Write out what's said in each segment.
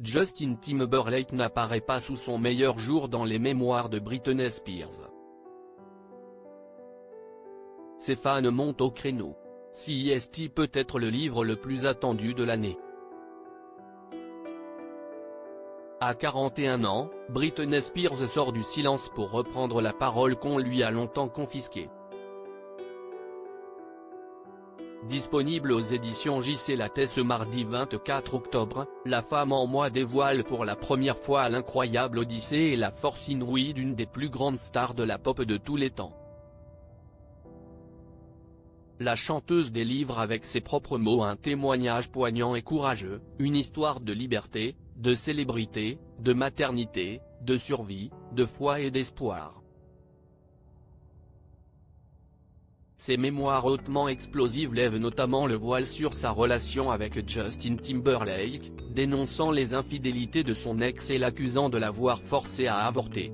Justin Timberlake n'apparaît pas sous son meilleur jour dans les mémoires de Britney Spears. Ses fans montent au créneau. CEST peut être le livre le plus attendu de l'année. À 41 ans, Britney Spears sort du silence pour reprendre la parole qu'on lui a longtemps confisquée. Disponible aux éditions JC Latte ce mardi 24 octobre, la femme en moi dévoile pour la première fois l'incroyable odyssée et la force inouïe d'une des plus grandes stars de la pop de tous les temps. La chanteuse délivre avec ses propres mots un témoignage poignant et courageux, une histoire de liberté, de célébrité, de maternité, de survie, de foi et d'espoir. Ses mémoires hautement explosives lèvent notamment le voile sur sa relation avec Justin Timberlake, dénonçant les infidélités de son ex et l'accusant de l'avoir forcé à avorter.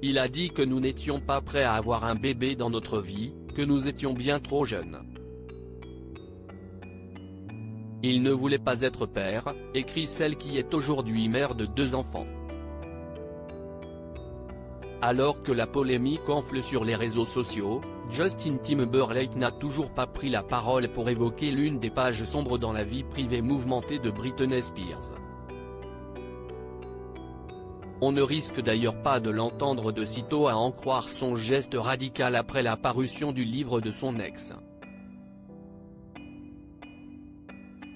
Il a dit que nous n'étions pas prêts à avoir un bébé dans notre vie, que nous étions bien trop jeunes. Il ne voulait pas être père, écrit celle qui est aujourd'hui mère de 2 enfants. Alors que la polémique enfle sur les réseaux sociaux, Justin Timberlake n'a toujours pas pris la parole pour évoquer l'une des pages sombres dans la vie privée mouvementée de Britney Spears. On ne risque d'ailleurs pas de l'entendre de sitôt à en croire son geste radical après la parution du livre de son ex.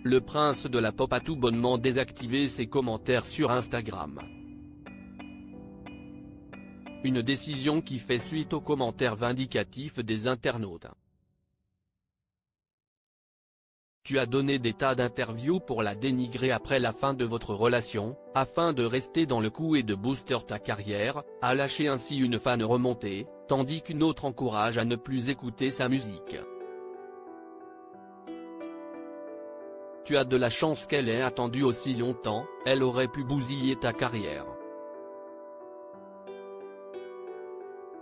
Le prince de la pop a tout bonnement désactivé ses commentaires sur Instagram. Une décision qui fait suite aux commentaires vindicatifs des internautes. Tu as donné des tas d'interviews pour la dénigrer après la fin de votre relation, afin de rester dans le coup et de booster ta carrière, a lâché ainsi une fan remontée, tandis qu'une autre encourage à ne plus écouter sa musique. Tu as de la chance qu'elle ait attendu aussi longtemps, elle aurait pu bousiller ta carrière.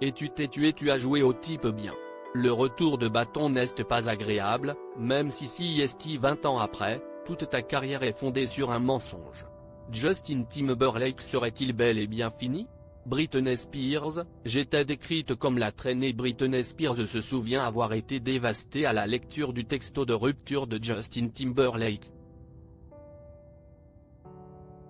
Et tu t'es tué, tu as joué au type bien. Le retour de bâton n'est pas agréable, même si CEST 20 ans après, toute ta carrière est fondée sur un mensonge. Justin Timberlake serait-il bel et bien fini? Britney Spears, j'étais décrite comme la traînée. Britney Spears se souvient avoir été dévastée à la lecture du texto de rupture de Justin Timberlake.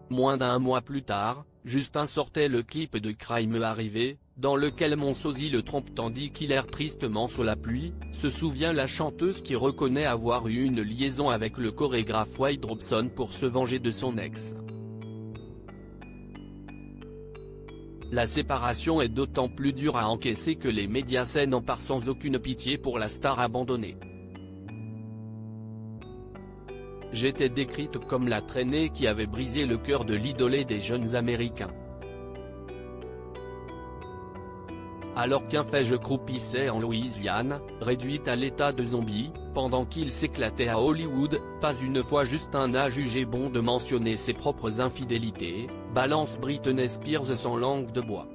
Moins d'1 mois plus tard, Justin sortait le clip de Cry Me Arrivé, dans lequel mon sosie le trompe tandis qu'il erre tristement sous la pluie, se souvient la chanteuse qui reconnaît avoir eu une liaison avec le chorégraphe Wade Robson pour se venger de son ex. La séparation est d'autant plus dure à encaisser que les médias s'en emparent sans aucune pitié pour la star abandonnée. J'étais décrite comme la traînée qui avait brisé le cœur de l'idolé des jeunes Américains. Alors qu'un fait je croupissais en Louisiane, réduite à l'état de zombie, pendant qu'il s'éclatait à Hollywood, pas une fois Justin n'a jugé bon de mentionner ses propres infidélités, balance Britney Spears sans langue de bois.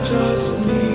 Just need